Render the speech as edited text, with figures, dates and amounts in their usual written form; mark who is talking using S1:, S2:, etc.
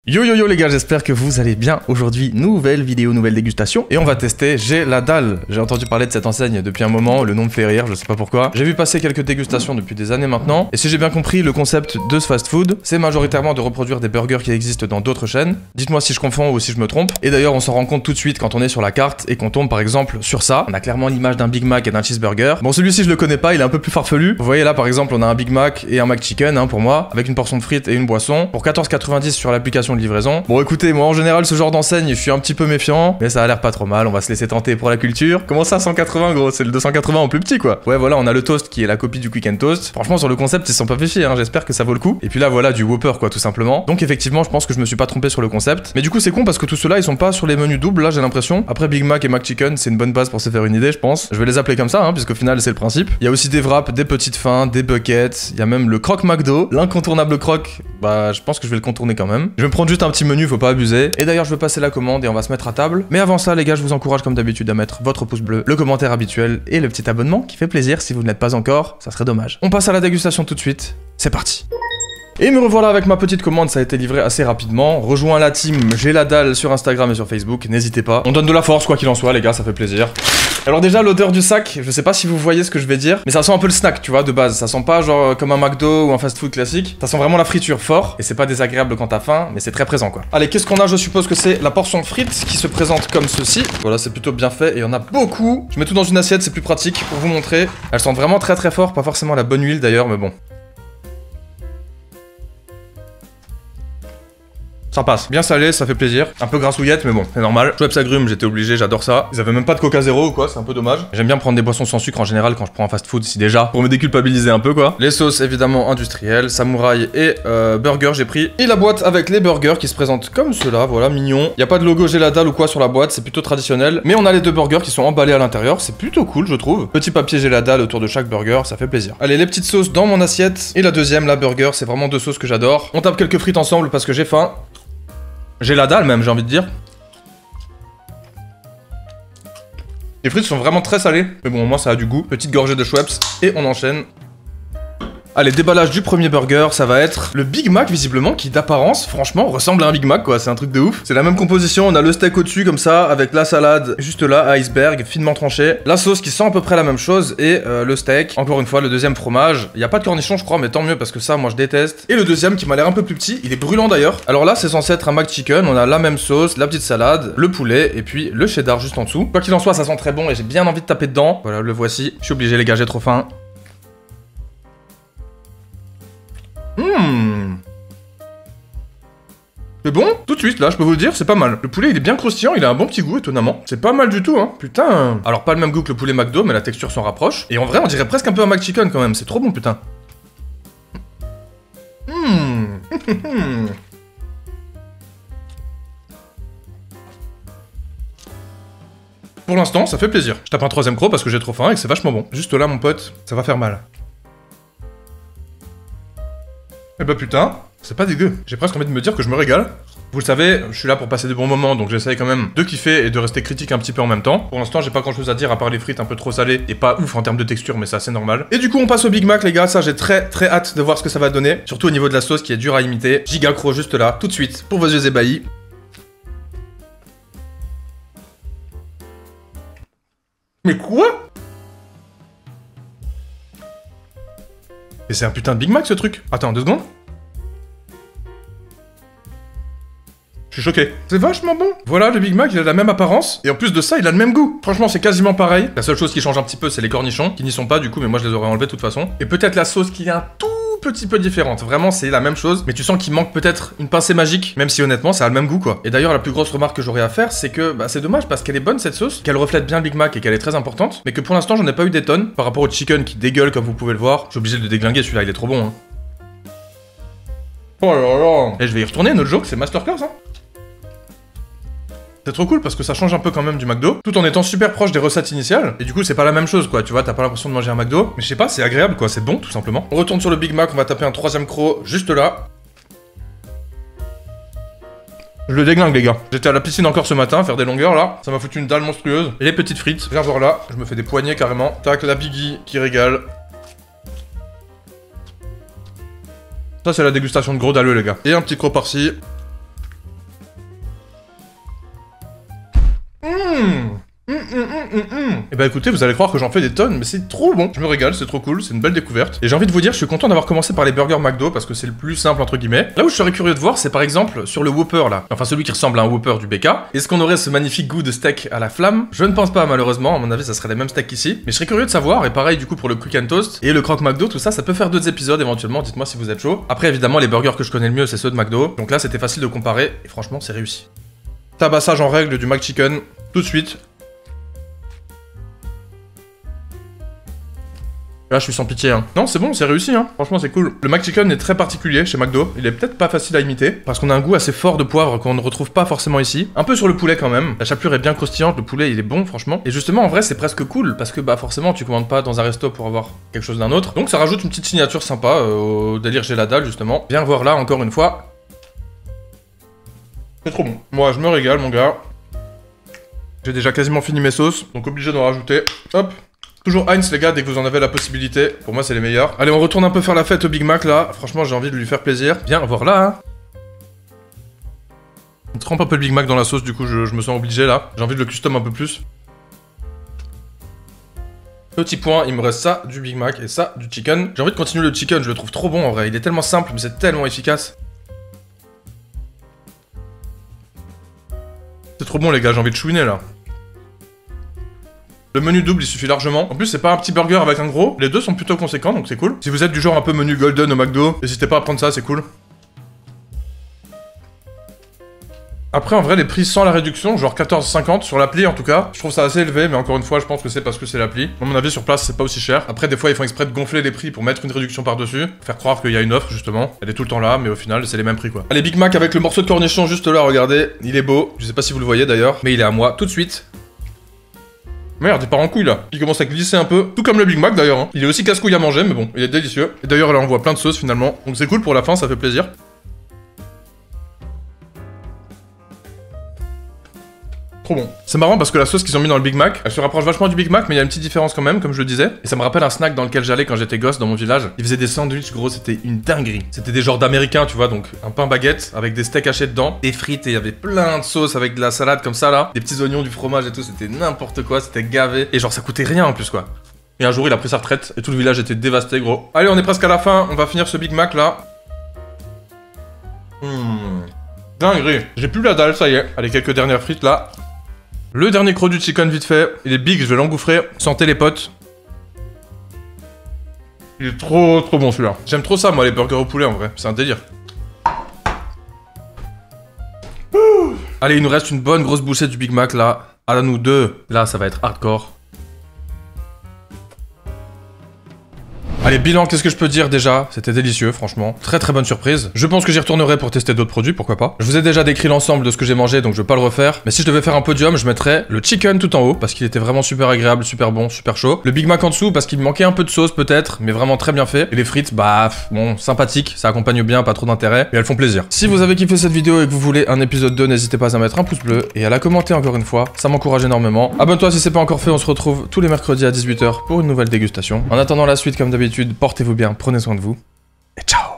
S1: Yo yo yo les gars, j'espère que vous allez bien. Aujourd'hui, nouvelle vidéo, nouvelle dégustation. Et on va tester J'ai la dalle. J'ai entendu parler de cette enseigne depuis un moment, le nom me fait rire, je sais pas pourquoi. J'ai vu passer quelques dégustations depuis des années maintenant. Et si j'ai bien compris, le concept de ce fast food, c'est majoritairement de reproduire des burgers qui existent dans d'autres chaînes. Dites-moi si je confonds ou si je me trompe. Et d'ailleurs, on s'en rend compte tout de suite quand on est sur la carte et qu'on tombe par exemple sur ça. On a clairement l'image d'un Big Mac et d'un cheeseburger. Bon, celui-ci je le connais pas, il est un peu plus farfelu. Vous voyez là par exemple, on a un Big Mac et un McChicken hein, pour moi, avec une portion de frites et une boisson. Pour 14,90 sur l'application de livraison. Bon écoutez, moi en général ce genre d'enseigne je suis un petit peu méfiant, mais ça a l'air pas trop mal, on va se laisser tenter pour la culture. Comment ça 180 gros, c'est le 280 en plus petit quoi. Ouais voilà, on a le toast qui est la copie du Quick and Toast. Franchement sur le concept ils sont pas fait chier, hein, j'espère que ça vaut le coup. Et puis là voilà du Whopper quoi tout simplement. Donc effectivement je pense que je me suis pas trompé sur le concept. Mais du coup c'est con parce que tout ceux-là ils sont pas sur les menus doubles là j'ai l'impression. Après Big Mac et McChicken c'est une bonne base pour se faire une idée je pense. Je vais les appeler comme ça hein, puisqu'au final c'est le principe. Il y a aussi des wraps, des petites fins, des buckets, il y a même le croque McDo, l'incontournable croque. Bah je pense que je vais le contourner quand même. Je vais me prendre juste un petit menu, faut pas abuser. Et d'ailleurs je veux passer la commande et on va se mettre à table. Mais avant ça les gars je vous encourage comme d'habitude à mettre votre pouce bleu, le commentaire habituel et le petit abonnement qui fait plaisir si vous ne l'êtes pas encore, ça serait dommage. On passe à la dégustation tout de suite, c'est parti. Et me revoilà avec ma petite commande, ça a été livré assez rapidement. Rejoins la team J'ai la dalle sur Instagram et sur Facebook, n'hésitez pas. On donne de la force quoi qu'il en soit les gars, ça fait plaisir. Alors déjà l'odeur du sac, je sais pas si vous voyez ce que je vais dire, mais ça sent un peu le snack tu vois de base. Ça sent pas genre comme un McDo ou un fast food classique. Ça sent vraiment la friture fort, et c'est pas désagréable quand t'as faim, mais c'est très présent quoi. Allez, qu'est-ce qu'on a? Je suppose que c'est la portion frites qui se présente comme ceci. Voilà, c'est plutôt bien fait, et il y en a beaucoup. Je mets tout dans une assiette, c'est plus pratique pour vous montrer. Elles sentent vraiment très très fort, pas forcément la bonne huile d'ailleurs, mais bon. Ça passe. Bien salé, ça fait plaisir. Un peu grassouillette, mais bon, c'est normal. Schweppes agrumes, j'étais obligé, j'adore ça. Ils avaient même pas de Coca Zéro ou quoi, c'est un peu dommage. J'aime bien prendre des boissons sans sucre en général quand je prends un fast food, si déjà, pour me déculpabiliser un peu quoi. Les sauces évidemment industrielles, samouraï et burger j'ai pris. Et la boîte avec les burgers qui se présentent comme cela, voilà, mignon. Y a pas de logo J'ai la dalle ou quoi sur la boîte, c'est plutôt traditionnel. Mais on a les deux burgers qui sont emballés à l'intérieur, c'est plutôt cool je trouve. Petit papier J'ai la dalle autour de chaque burger, ça fait plaisir. Allez, les petites sauces dans mon assiette. Et la deuxième, la burger, c'est vraiment deux sauces que j'adore. On tape quelques frites ensemble parce que j'ai faim. J'ai la dalle même, j'ai envie de dire. Les frites sont vraiment très salées, mais bon, au moins ça a du goût. Petite gorgée de Schweppes, et on enchaîne. Allez, déballage du premier burger, ça va être le Big Mac, visiblement, qui d'apparence, franchement, ressemble à un Big Mac, quoi, c'est un truc de ouf. C'est la même composition, on a le steak au-dessus, comme ça, avec la salade, juste là, iceberg, finement tranché. La sauce qui sent à peu près la même chose, et le steak. Encore une fois, le deuxième fromage. Il n'y a pas de cornichon, je crois, mais tant mieux, parce que ça, moi, je déteste. Et le deuxième, qui m'a l'air un peu plus petit, il est brûlant d'ailleurs. Alors là, c'est censé être un McChicken, on a la même sauce, la petite salade, le poulet, et puis le cheddar juste en dessous. Quoi qu'il en soit, ça sent très bon, et j'ai bien envie de taper dedans. Voilà, le voici. Je suis obligé, les gars, j'ai trop faim. C'est bon, tout de suite là, je peux vous le dire, c'est pas mal. Le poulet il est bien croustillant, il a un bon petit goût étonnamment. C'est pas mal du tout hein, putain. Alors pas le même goût que le poulet McDo, mais la texture s'en rapproche. Et en vrai on dirait presque un peu un McChicken quand même, c'est trop bon putain. Pour l'instant, ça fait plaisir. Je tape un troisième croc parce que j'ai trop faim et que c'est vachement bon. Juste là mon pote, ça va faire mal. Eh bah putain, c'est pas dégueu. J'ai presque envie de me dire que je me régale. Vous le savez, je suis là pour passer des bons moments, donc j'essaye quand même de kiffer et de rester critique un petit peu en même temps. Pour l'instant, j'ai pas grand chose à dire à part les frites un peu trop salées et pas ouf en termes de texture, mais ça c'est normal. Et du coup, on passe au Big Mac, les gars. Ça, j'ai très hâte de voir ce que ça va donner. Surtout au niveau de la sauce qui est dure à imiter. Giga croc juste là, tout de suite, pour vos yeux ébahis. Mais quoi? Et c'est un putain de Big Mac ce truc. Attends, 2 secondes. Je suis choqué. C'est vachement bon. Voilà, le Big Mac, il a la même apparence. Et en plus de ça, il a le même goût. Franchement, c'est quasiment pareil. La seule chose qui change un petit peu, c'est les cornichons, qui n'y sont pas du coup, mais moi je les aurais enlevés de toute façon. Et peut-être la sauce qui est un tout petit peu différente. Vraiment, c'est la même chose. Mais tu sens qu'il manque peut-être une pincée magique, même si honnêtement, ça a le même goût quoi. Et d'ailleurs, la plus grosse remarque que j'aurais à faire, c'est que bah, c'est dommage parce qu'elle est bonne cette sauce, qu'elle reflète bien le Big Mac et qu'elle est très importante. Mais que pour l'instant, j'en ai pas eu des tonnes. Par rapport au chicken qui dégueule, comme vous pouvez le voir. Je suis obligé de le déglinguer, celui-là, il est trop bon. Hein. Oh là là. Et je vais y retourner, notre joke, c'est masterclass hein. C'est trop cool parce que ça change un peu quand même du McDo, tout en étant super proche des recettes initiales. Et du coup, c'est pas la même chose quoi, tu vois, t'as pas l'impression de manger un McDo. Mais je sais pas, c'est agréable quoi, c'est bon tout simplement. On retourne sur le Big Mac, on va taper un troisième croc juste là. Je le déglingue les gars. J'étais à la piscine encore ce matin, faire des longueurs là. Ça m'a foutu une dalle monstrueuse. Et les petites frites, viens voir là, je me fais des poignées carrément. Tac, la Biggie qui régale. Ça c'est la dégustation de gros dalleux les gars. Et un petit croc par-ci. Et bah écoutez, vous allez croire que j'en fais des tonnes, mais c'est trop bon. Je me régale, c'est trop cool, c'est une belle découverte. Et j'ai envie de vous dire, je suis content d'avoir commencé par les burgers McDo parce que c'est le plus simple entre guillemets. Là où je serais curieux de voir, c'est par exemple sur le Whopper là. Enfin celui qui ressemble à un Whopper du BK. Est-ce qu'on aurait ce magnifique goût de steak à la flamme? Je ne pense pas malheureusement, à mon avis ça serait les mêmes steaks qu'ici. Mais je serais curieux de savoir, et pareil du coup pour le Quick and Toast et le Croque McDo, tout ça, ça peut faire d'autres épisodes éventuellement, dites-moi si vous êtes chaud. Après évidemment les burgers que je connais le mieux c'est ceux de McDo. Donc là c'était facile de comparer et franchement c'est réussi. Tabassage en règle du McChicken, tout de suite. Là, je suis sans pitié, hein. Non, c'est bon, c'est réussi, hein. Franchement, c'est cool. Le McChicken est très particulier chez McDo. Il est peut-être pas facile à imiter, parce qu'on a un goût assez fort de poivre qu'on ne retrouve pas forcément ici. Un peu sur le poulet quand même. La chapelure est bien croustillante, le poulet, il est bon, franchement. Et justement, en vrai, c'est presque cool, parce que, bah, forcément, tu commandes pas dans un resto pour avoir quelque chose d'un autre. Donc, ça rajoute une petite signature sympa au délire j'ai la dalle, justement. Viens voir là, encore une fois. C'est trop bon. Moi, je me régale, mon gars. J'ai déjà quasiment fini mes sauces, donc obligé d'en rajouter. Hop. Toujours Heinz les gars, dès que vous en avez la possibilité, pour moi c'est les meilleurs. Allez, on retourne un peu faire la fête au Big Mac là, franchement j'ai envie de lui faire plaisir. Viens, voir là hein. On trempe un peu le Big Mac dans la sauce, du coup je me sens obligé là. J'ai envie de le custom un peu plus. Petit point, il me reste ça du Big Mac et ça du chicken. J'ai envie de continuer le chicken, je le trouve trop bon en vrai. Il est tellement simple mais c'est tellement efficace. C'est trop bon les gars, j'ai envie de chouiner là. Le menu double il suffit largement. En plus c'est pas un petit burger avec un gros. Les deux sont plutôt conséquents donc c'est cool. Si vous êtes du genre un peu menu golden au McDo, n'hésitez pas à prendre ça, c'est cool. Après en vrai les prix sans la réduction, genre 14,50 sur l'appli en tout cas, je trouve ça assez élevé mais encore une fois je pense que c'est parce que c'est l'appli. À mon avis sur place c'est pas aussi cher. Après des fois ils font exprès de gonfler les prix pour mettre une réduction par dessus, faire croire qu'il y a une offre justement. Elle est tout le temps là mais au final c'est les mêmes prix quoi. Allez Big Mac avec le morceau de cornichon juste là, regardez, il est beau. Je sais pas si vous le voyez d'ailleurs, mais il est à moi tout de suite. Merde, il part en couille là. Il commence à glisser un peu. Tout comme le Big Mac d'ailleurs. Hein. Il est aussi casse-couille à manger, mais bon, il est délicieux. Et d'ailleurs, là, on voit plein de sauces finalement. Donc c'est cool pour la fin, ça fait plaisir. Trop bon. C'est marrant parce que la sauce qu'ils ont mis dans le Big Mac, elle se rapproche vachement du Big Mac, mais il y a une petite différence quand même, comme je le disais. Et ça me rappelle un snack dans lequel j'allais quand j'étais gosse dans mon village. Ils faisaient des sandwichs, gros, c'était une dinguerie. C'était des genres d'américains, tu vois, donc un pain baguette avec des steaks hachés dedans, des frites et il y avait plein de sauces avec de la salade comme ça là, des petits oignons, du fromage et tout, c'était n'importe quoi, c'était gavé. Et genre ça coûtait rien en plus quoi. Et un jour il a pris sa retraite et tout le village était dévasté, gros. Allez, on est presque à la fin, on va finir ce Big Mac là. Dinguerie. J'ai plus la dalle, ça y est. Allez, quelques dernières frites là. Le dernier croc du chicken vite fait, il est big, je vais l'engouffrer. Santé les potes. Il est trop bon celui-là. J'aime trop ça moi les burgers au poulet en vrai, c'est un délire. Allez, il nous reste une bonne grosse bouchée du Big Mac là. À nous deux, là ça va être hardcore. Allez, bilan, qu'est-ce que je peux dire déjà? C'était délicieux, franchement. Très très bonne surprise. Je pense que j'y retournerai pour tester d'autres produits, pourquoi pas. Je vous ai déjà décrit l'ensemble de ce que j'ai mangé, donc je vais pas le refaire. Mais si je devais faire un podium, je mettrais le chicken tout en haut, parce qu'il était vraiment super agréable, super bon, super chaud. Le Big Mac en dessous, parce qu'il me manquait un peu de sauce peut-être, mais vraiment très bien fait. Et les frites, bah, bon, sympathique, ça accompagne bien, pas trop d'intérêt, et elles font plaisir. Si vous avez kiffé cette vidéo et que vous voulez un épisode 2, n'hésitez pas à mettre un pouce bleu et à la commenter encore une fois, ça m'encourage énormément. Abonne-toi si c'est pas encore fait, on se retrouve tous les mercredis à 18 h pour une nouvelle dégustation. En attendant la suite, comme d'habitude, portez-vous bien. Prenez soin de vous, et ciao!